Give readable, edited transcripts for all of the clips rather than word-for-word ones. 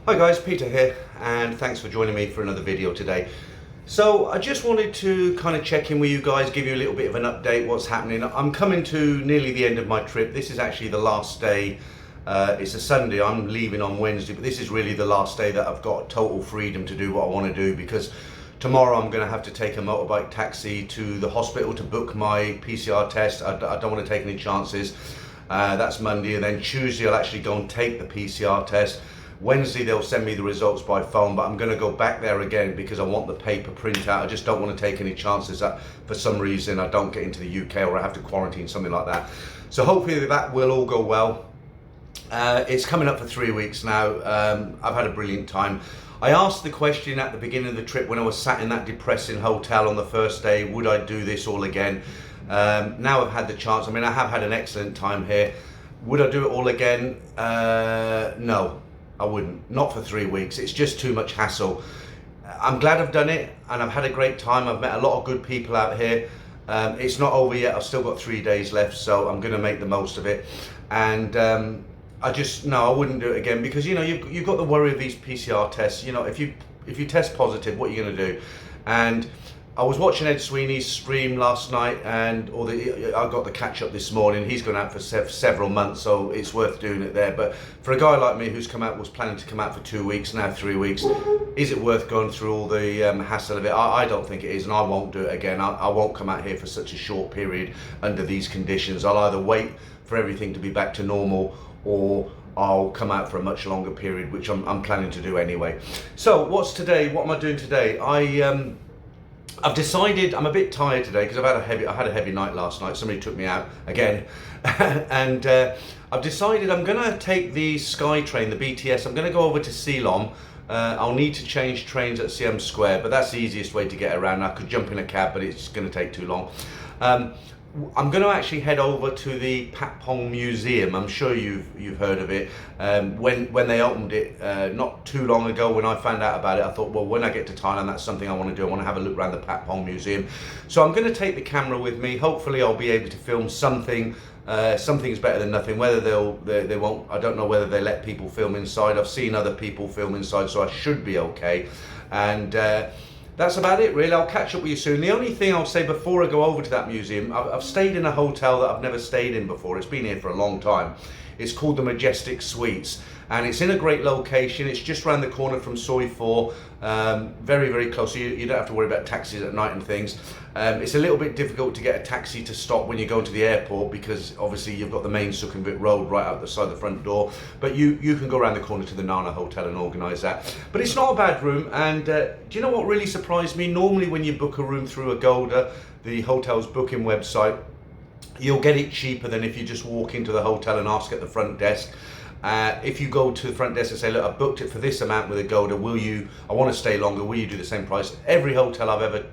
Hi guys, Peter here, and thanks for joining me for another video today. So I just wanted to kind of check in with you guys, give you a little bit of an update what's happening. I'm coming to nearly the end of my trip. This is actually the last day. It's a Sunday, I'm leaving on Wednesday, but this is really the last day that I've got total freedom to do what I want to do, because tomorrow I'm going to have to take a motorbike taxi to the hospital to book my PCR test. I don't want to take any chances. That's Monday, and then Tuesday I'll actually go and take the PCR test. Wednesday they'll send me the results by phone, but I'm going to go back there again because I want the paper printout. I just don't want to take any chances that for some reason I don't get into the UK or I have to quarantine, something like that. So hopefully that will all go well. It's coming up for 3 weeks now. I've had a brilliant time. I asked the question at the beginning of the trip when I was sat in that depressing hotel on the first day, would I do this all again? Now I've had the chance. I mean, I have had an excellent time here. Would I do it all again? No. I wouldn't, not for 3 weeks. It's just too much hassle. I'm glad I've done it and I've had a great time. I've met a lot of good people out here. It's not over yet. I've still got 3 days left, so I'm going to make the most of it. And I wouldn't do it again, because you've got the worry of these PCR tests. If you test positive, what are you going to do? And I was watching Ed Sweeney's stream last night, and I got the catch up this morning. He's gone out for several months, so it's worth doing it there. But for a guy like me who's was planning to come out for 2 weeks, now 3 weeks, is it worth going through all the hassle of it? I don't think it is, and I won't do it again. I won't come out here for such a short period under these conditions. I'll either wait for everything to be back to normal, or I'll come out for a much longer period, which I'm planning to do anyway. So what's today? What am I doing today? I've decided I'm a bit tired today because I had a heavy night last night. Somebody took me out again, and I've decided I'm going to take the Sky train, the BTS. I'm going to go over to Ceylon. I'll need to change trains at Siam Square, but that's the easiest way to get around. I could jump in a cab, but it's going to take too long. I'm going to actually head over to the Patpong Museum. I'm sure you've heard of it. When they opened it not too long ago, when I found out about it, I thought, well, when I get to Thailand, that's something I want to do. I want to have a look around the Patpong Museum. So I'm going to take the camera with me. Hopefully I'll be able to film something. Something's better than nothing. Whether they won't, I don't know whether they let people film inside. I've seen other people film inside, so I should be okay. And that's about it, really. I'll catch up with you soon. The only thing I'll say before I go over to that museum, I've stayed in a hotel that I've never stayed in before. It's been here for a long time. It's called the Majestic Suites, and it's in a great location. It's just around the corner from Soi 4, very, very close. So you don't have to worry about taxis at night and things. It's a little bit difficult to get a taxi to stop when you go to the airport, because obviously you've got the main Sukhumvit Road right out the side of the front door. But you can go around the corner to the Nana Hotel and organise that. But it's not a bad room. And do you know what really surprised me? Normally when you book a room through Agoda, the hotel's booking website, you'll get it cheaper than if you just walk into the hotel and ask at the front desk. If you go to the front desk and say, look, I booked it for this amount with Agoda, I want to stay longer, will you do the same price? Every hotel I've ever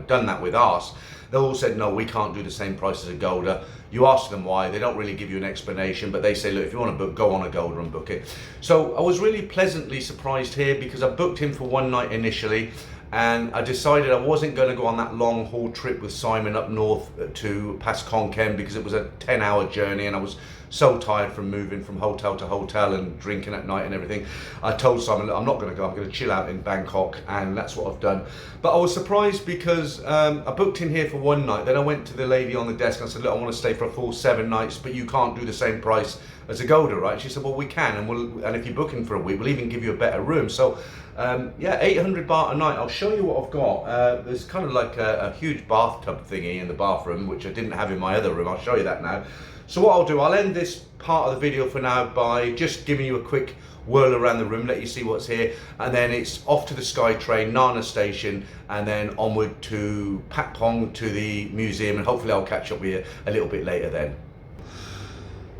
done that with asked, they all said, no, we can't do the same price as Agoda. You ask them why, they don't really give you an explanation, but they say, look, if you want to book, go on Agoda and book it. So I was really pleasantly surprised here, because I booked him for one night initially, and I decided I wasn't going to go on that long haul trip with Simon up north to past Khon Kaen, because it was a 10-hour journey and I was so tired from moving from hotel to hotel and drinking at night and everything. I told Simon, look, I'm not going to go, I'm going to chill out in Bangkok, and that's what I've done. But I was surprised because I booked in here for one night, then I went to the lady on the desk and I said, look, I want to stay for a full 7 nights, but you can't do the same price as Agoda, right? She said, well, we can, and if you're booking for a week, we'll even give you a better room. So yeah, 800 baht a night. I'll show you what I've got. There's kind of like a huge bathtub thingy in the bathroom, which I didn't have in my other room. I'll show you that now. So what I'll do, I'll end this part of the video for now by just giving you a quick whirl around the room, let you see what's here, and then it's off to the Sky train, Nana station, and then onward to Patpong, to the museum, and hopefully I'll catch up with you a little bit later then.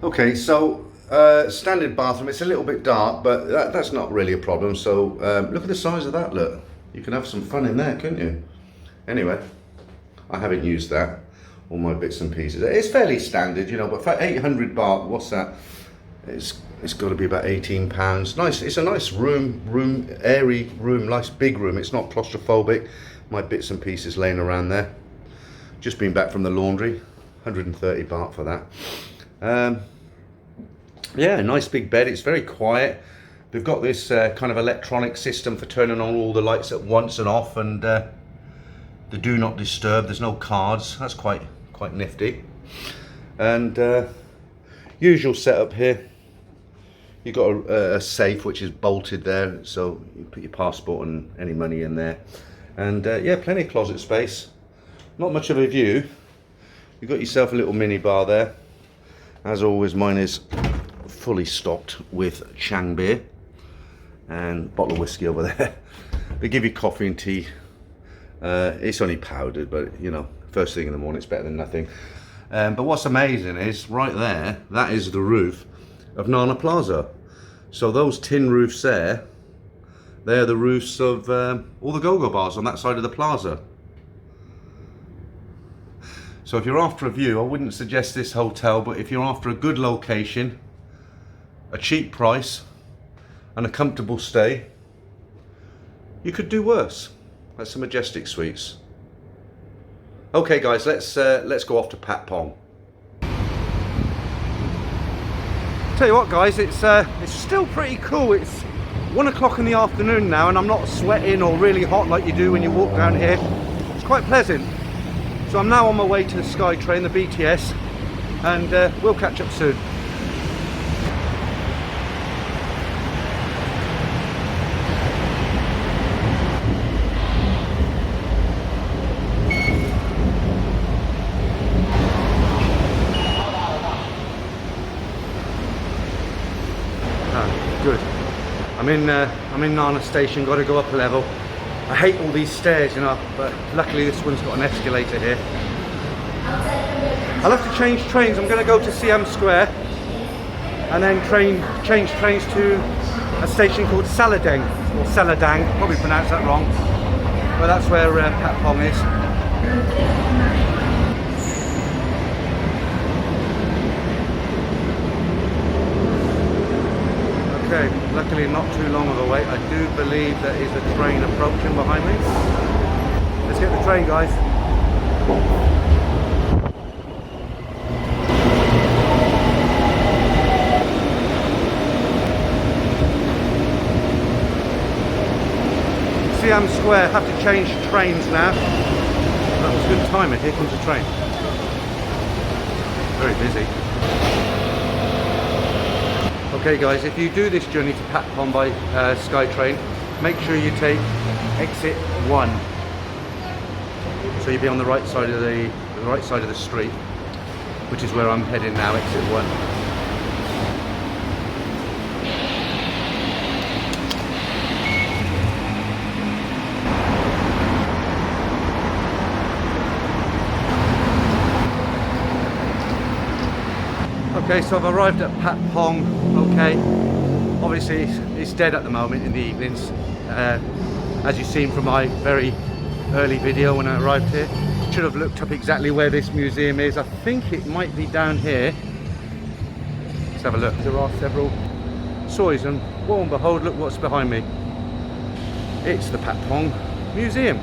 Okay, so standard bathroom. It's a little bit dark, but that's not really a problem. So look at the size of that. Look, you can have some fun in there, couldn't you? Anyway, I haven't used that. All my bits and pieces. It's fairly standard, but for 800 baht, what's that? It's got to be about 18 pounds. Nice. It's a nice room, airy room, nice big room. It's not claustrophobic. My bits and pieces laying around there. Just been back from the laundry. 130 baht for that. Yeah, nice big bed. It's very quiet. They've got this kind of electronic system for turning on all the lights at once and off, and the do not disturb. There's no cards. That's quite nifty. And usual setup here. You've got a safe which is bolted there, so you put your passport and any money in there. And yeah, plenty of closet space. Not much of a view. You've got yourself a little mini bar there. As always, mine is fully stocked with Chang beer and a bottle of whiskey over there. They give you coffee and tea. It's only powdered, but you know, first thing in the morning it's better than nothing. But what's amazing is right there, that is the roof of Nana Plaza. So those tin roofs there, they're the roofs of all the go-go bars on that side of the plaza. So if you're after a view, I wouldn't suggest this hotel, but if you're after a good location, a cheap price and a comfortable stay, you could do worse. That's the Majestic Suites. Okay guys, let's go off to Patpong. Tell you what guys, it's still pretty cool. It's 1 o'clock in the afternoon now and I'm not sweating or really hot like you do when you walk down here. It's quite pleasant. So I'm now on my way to the SkyTrain, the BTS, and we'll catch up soon. Good. I'm in Nana Station, got to go up a level. I hate all these stairs, you know, but luckily this one's got an escalator here. I'll have to change trains. I'm going to go to Siam Square and then change trains to a station called Saladeng, or Saladang, probably pronounced that wrong, but that's where Patpong is. Okay, luckily not too long of a wait. I do believe there is a train approaching behind me. Let's get the train, guys. Siam Square, have to change trains now. That was good timing. Here comes the train. Very busy. Okay guys, if you do this journey to Patpong by SkyTrain, make sure you take exit 1. So you'll be on the right side of the street, which is where I'm heading now, exit 1. Okay, so I've arrived at Patpong. Okay, obviously it's dead at the moment in the evenings, as you've seen from my very early video when I arrived here. Should have looked up exactly where this museum is. I think it might be down here. Let's have a look. There are several sois, and lo and behold, look what's behind me. It's the Patpong Museum.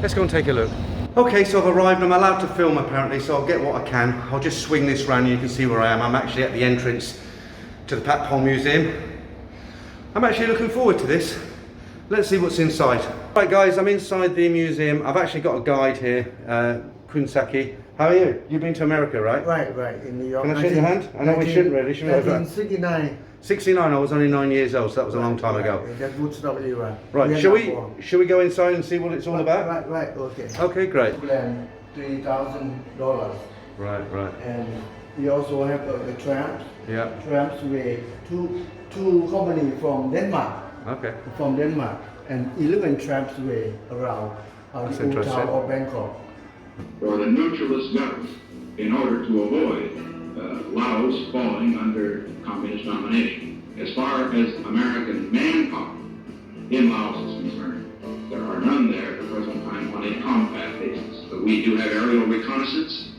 Let's go and take a look. Okay, so I've arrived. I'm allowed to film apparently, so I'll get what I can. I'll just swing this round and you can see where I am. I'm actually at the entrance to the Patpong Museum. I'm actually looking forward to this. Let's see what's inside. Right guys, I'm inside the museum. I've actually got a guide here, Kunsaki. How are you? You've been to America, right? Right, in New York. Can I shake your hand? I know we shouldn't really, should we? 1969. 69, I was only 9 years old, so that was a long time ago. That's good stuff you are. Right, shall we go inside and see what it's all about? Right, okay. Okay, great. Plan $3,000. Right. And we also have the tramps. Yeah. Tramps with two companies from Denmark. Okay. From Denmark. And 11 tramps way around the old town of Bangkok. For the neutralist government, in order to avoid Laos falling under communist domination. As far as American manpower in Laos is concerned, there are none there at the present time on a combat basis. But we do have aerial reconnaissance.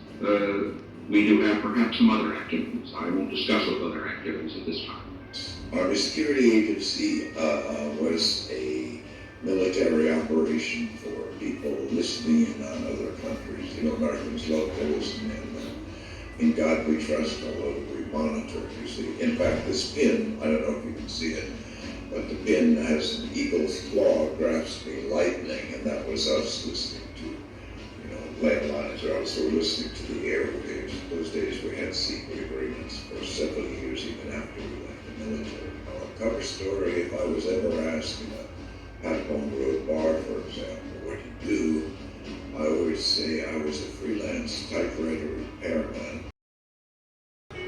We do have perhaps some other activities. I won't discuss those other activities at this time. Our security agency was a military operation for people listening in on other countries. You know, Americans love to listen in. In God we trust, although we monitor, you see. In fact, this pin, I don't know if you can see it, but the bin has an eagle's claw grasping lightning, and that was us listening to, landlines are also listening to the airwaves. Those days we had secret agreements for several years, even after we left the military. A cover story, if I was ever asked in a Patpong Road bar, for example, what do you do? I always say I was a freelance typewriter repairman.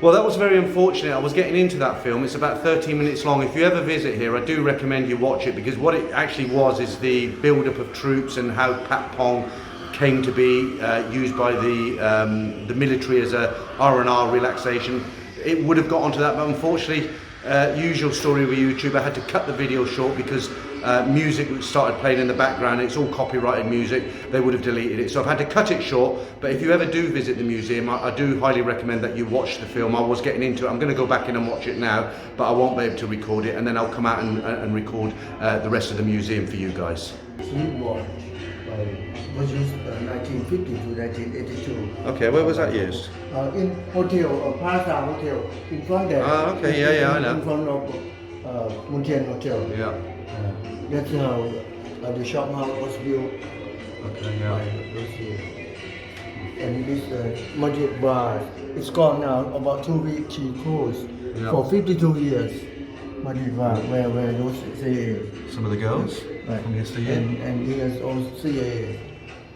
Well, that was very unfortunate. I was getting into that film. It's about 13 minutes long. If you ever visit here, I do recommend you watch it, because what it actually was is the build-up of troops and how Patpong came to be used by the military as a R&R relaxation. It would have got onto that, but unfortunately, usual story with YouTube, I had to cut the video short because music started playing in the background. It's all copyrighted music. They would have deleted it, so I've had to cut it short. But if you ever do visit the museum, I do highly recommend that you watch the film. I was getting into it. I'm going to go back in and watch it now, but I won't be able to record it, and then I'll come out and record the rest of the museum for you guys. Was used 1950 to 1982. Okay, where was that used? In hotel, Plaza Hotel, in front there. Ah, okay, yeah, I know. In front of Mountain Hotel. Yeah. That's how the shop house was built. Okay, By those years. And this Madrid bar, it's gone now. About 2 weeks she closed for 52 years. Madrid bar, where those say Some of the girls from yesteryear. and here's also CIA.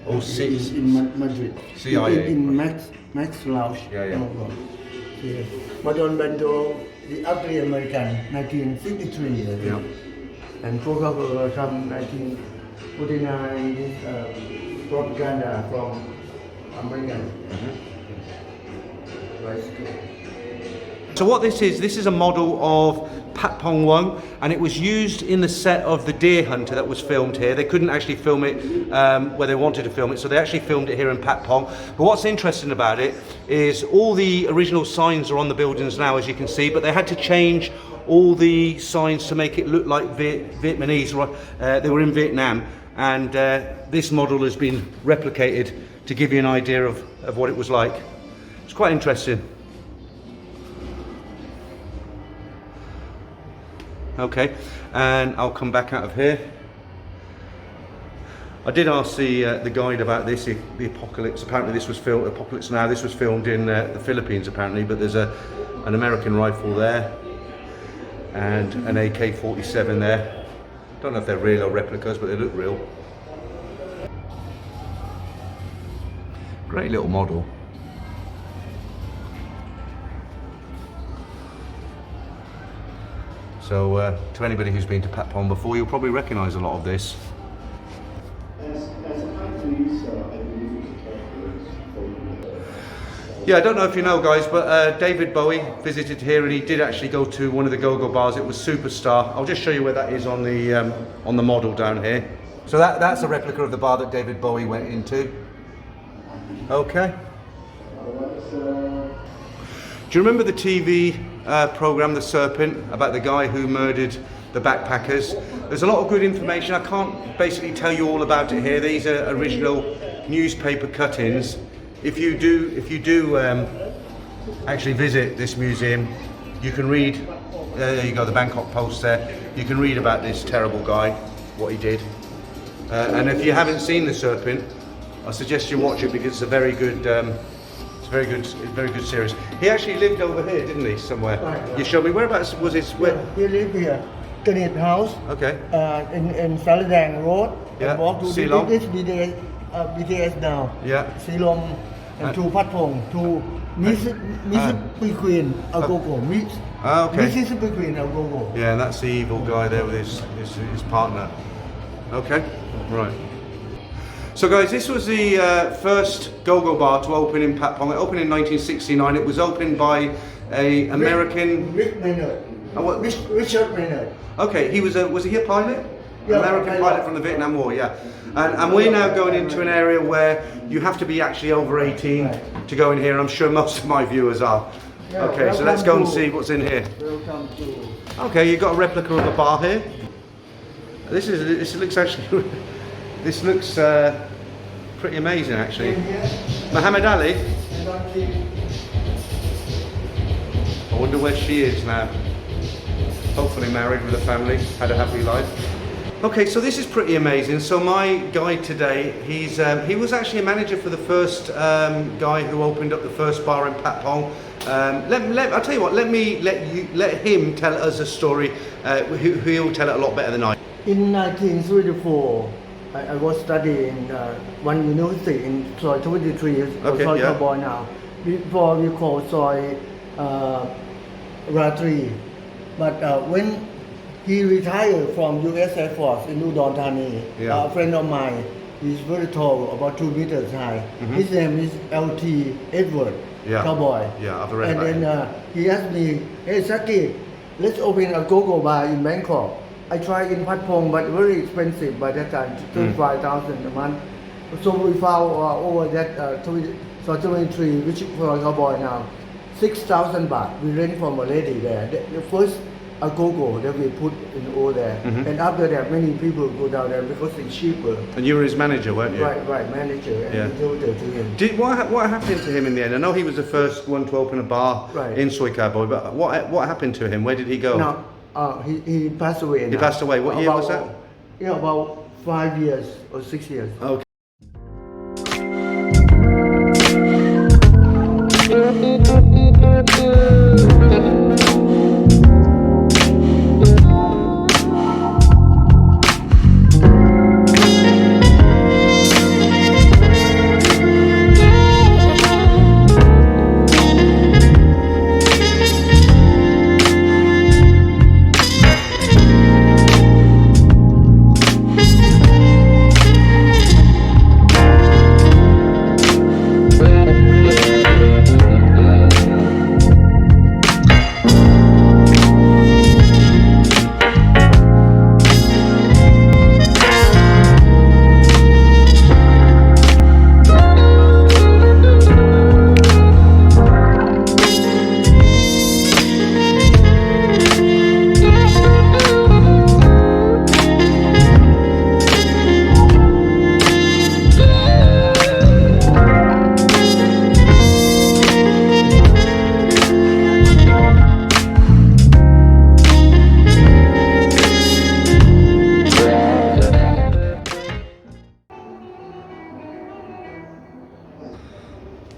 Oh, in Madrid. CIA. In Max Lounge. Yeah. Yeah. Madon Bento, the ugly American, 1953. Yeah. And Coca-Cola from 1949, this propaganda from American. So what this is a model of Patpong 1, and it was used in the set of The Deer Hunter that was filmed here. They couldn't actually film it where they wanted to film it, so they actually filmed it here in Patpong. But what's interesting about it is all the original signs are on the buildings now, as you can see, but they had to change all the signs to make it look like Vietnamese. They were in Vietnam, and this model has been replicated to give you an idea of what it was like. It's quite interesting. Okay, and I'll come back out of here. I did ask the guide about this, the apocalypse. Apparently this was filmed, Apocalypse Now, this was filmed in the Philippines apparently, but there's an American rifle there and an AK-47 there. Don't know if they're real or replicas, but they look real. Great little model. So to anybody who's been to Patpong before, you'll probably recognise a lot of this. Yeah, I don't know if you know, guys, but David Bowie visited here, and he did actually go to one of the go-go bars. It was Superstar. I'll just show you where that is on the model down here. So that's a replica of the bar that David Bowie went into. Okay. Do you remember the TV program The Serpent, about the guy who murdered the backpackers? There's a lot of good information. I can't basically tell you all about it here. These are original newspaper cut-ins. If you do actually visit this museum, you can read. There you go, the Bangkok Post there. You can read about this terrible guy, what he did. And if you haven't seen The Serpent, I suggest you watch it, because it's a very good. Very good series. He actually lived over here, didn't he, somewhere? Right. You showed me, whereabouts was his? Where? He lived here, Granite House. Okay. In Saladang Road. Yeah. And walk to Silong. this BTS now. Yeah. Silong and to Patpong to Mississippi Queen Agogo. Okay. Mississippi Queen Agogo. Yeah, and that's the evil guy there with his partner. Okay. Right. So guys, this was the first go-go bar to open in Patpong. It opened in 1969. It was opened by a American... Rick Maynard. Richard Maynard. Okay, was he a pilot? Yeah, American pilot from the Vietnam War, yeah. And we're now going into an area where you have to be actually over 18 to go in here. I'm sure most of my viewers are. Yeah, okay, so let's go and see what's in here. Welcome to... Okay, you've got a replica of a bar here. This looks actually... This looks pretty amazing, actually. Muhammad Ali? I wonder where she is now. hopefully married with a family, had a happy life. Okay, so this is pretty amazing. So my guide today, he was actually a manager for the first guy who opened up the first bar in Patpong. I'll tell you what, let him tell us a story. He'll tell it a lot better than I. In 1934, I was studying in one university in Soy 23, or Okay, Soy yeah. Cowboy now. Before we call Soy Ratri. But when he retired from US Air Force in Udon Thani, Yeah. a friend of mine, he's very tall, about 2 meters high. His name is LT Edward, Yeah. Cowboy. Yeah, I've read And about then he asked me, hey Saki, let's open a go-go bar in Bangkok. I tried in Patpong, but very expensive by that time, 35,000 a month. So we found over that 23, which for a cowboy now, 6,000 baht. We rent from a lady there. The first a go-go that we put in over there. And after that, many people go down there because it's cheaper. And you were his manager, weren't you? Right, manager, and Yeah. we told it to him. What happened to him in the end? I know he was the first one to open a bar Right. in Soy Cowboy, but what happened to him? Where did he go? Now, he passed away. He passed away. What year was that? Yeah, about 5 years or 6 years. Okay.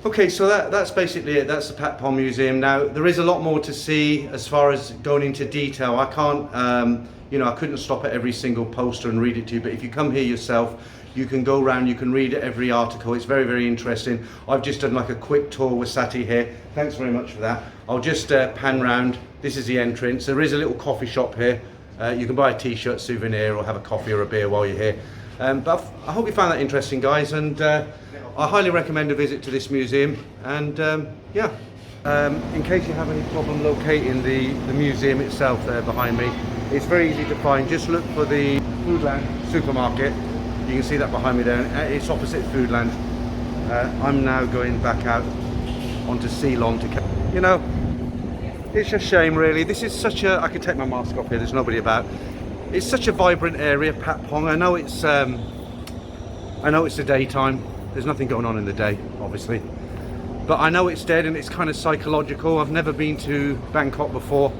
Okay, so that's basically it. That's the Patpong Museum. Now, there is a lot more to see as far as going into detail. I can't, I couldn't stop at every single poster and read it to you, but if you come here yourself, you can go around, you can read every article. It's very, very interesting. I've just done like a quick tour with Sati here. Thanks very much for that. I'll just pan round. This is the entrance. There is a little coffee shop here. You can buy a t-shirt, souvenir, or have a coffee or a beer while you're here. But I hope you found that interesting, guys, and I highly recommend a visit to this museum. And in case you have any problem locating the museum itself there behind me, it's very easy to find. Just look for the Foodland supermarket. You can see that behind me there, and it's opposite Foodland. I'm now going back out onto Ceylon to, it's a shame really. This is such a, I could take my mask off here, there's nobody about. It's such a vibrant area, Patpong. I know it's the daytime. There's nothing going on in the day, obviously. But I know it's dead and it's kind of psychological. I've never been to Bangkok before,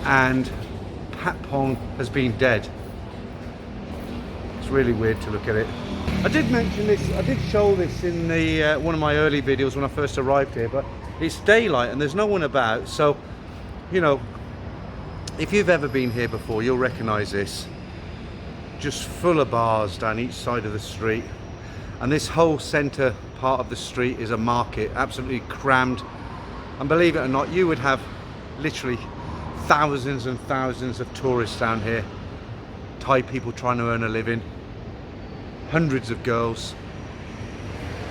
and Patpong has been dead. It's really weird to look at it. I did mention this, I did show this in the one of my early videos when I first arrived here, but it's daylight and there's no one about. So, if you've ever been here before, you'll recognize this. Just full of bars down each side of the street. And this whole center part of the street is a market, absolutely crammed. And believe it or not, you would have literally thousands and thousands of tourists down here. Thai people trying to earn a living. Hundreds of girls.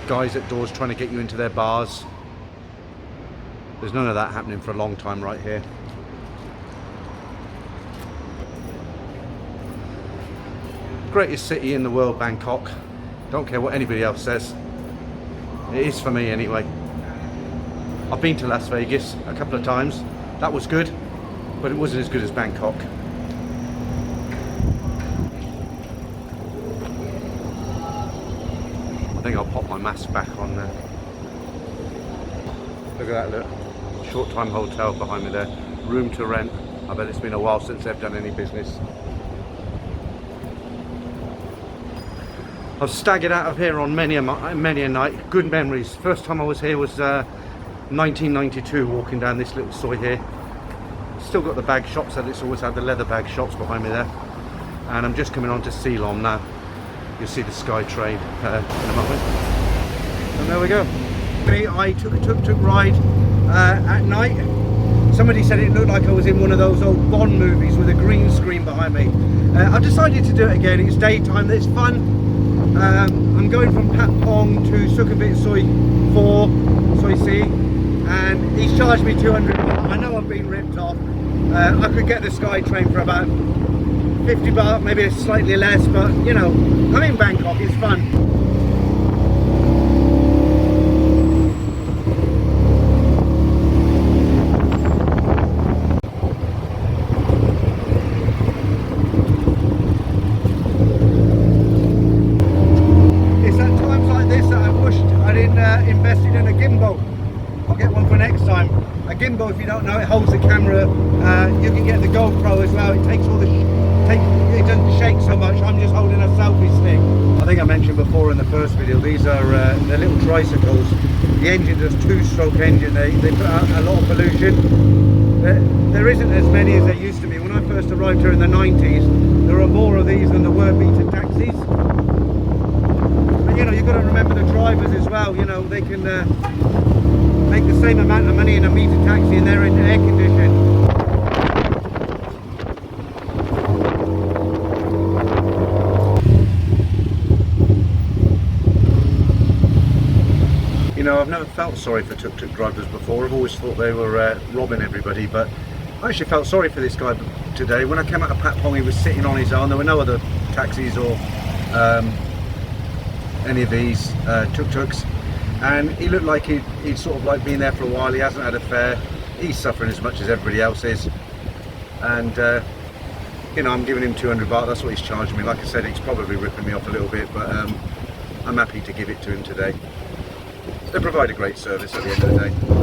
Guys at doors trying to get you into their bars. There's none of that happening for a long time right here. Greatest city in the world, Bangkok. Don't care what anybody else says. It is for me anyway. I've been to Las Vegas a couple of times. That was good, but it wasn't as good as Bangkok. I think I'll pop my mask back on there. Look at that, look. Short time hotel behind me there. Room to rent. I bet it's been a while since they've done any business. I've staggered out of here on many a night. Good memories. First time I was here was 1992, walking down this little soi here. Still got the bag shops, and it's always had the leather bag shops behind me there. And I'm just coming on to Ceylon now. You'll see the Sky Train in a moment. And there we go. I took a tuk-tuk ride at night. Somebody said it looked like I was in one of those old Bond movies with a green screen behind me. I've decided to do it again. It's daytime, it's fun. I'm going from Patpong to Sukhumvit Soi 4, Soi C, and he's charged me 200 baht. I know I've been ripped off. I could get the Sky Train for about 50 baht, maybe slightly less, but you know, I'm in Bangkok, it's fun. Invested in a gimbal. I'll get one for next time. A gimbal, if you don't know, it holds the camera. You can get the GoPro as well. It takes all the it doesn't shake so much. I'm just holding a selfie stick. I think I mentioned before in the first video, these are they're little tricycles. The engine is a 2-stroke engine. They put out a lot of pollution. There isn't as many as there used to be. When I first arrived here in the 90s, there are more of these than there were meter taxis. You know, you've got to remember the drivers as well. You know, they can make the same amount of money in a meter taxi and they're in air conditioned. You know, I've never felt sorry for tuk-tuk drivers before. I've always thought they were robbing everybody, but I actually felt sorry for this guy today. When I came out of Patpong, he was sitting on his own. There were no other taxis or any of these tuk-tuks, and he looked like he'd sort of like been there for a while. He hasn't had a fare. He's suffering as much as everybody else is, and you know, I'm giving him 200 baht. That's what he's charging me. Like I said, he's probably ripping me off a little bit, but I'm happy to give it to him today. They provide a great service at the end of the day.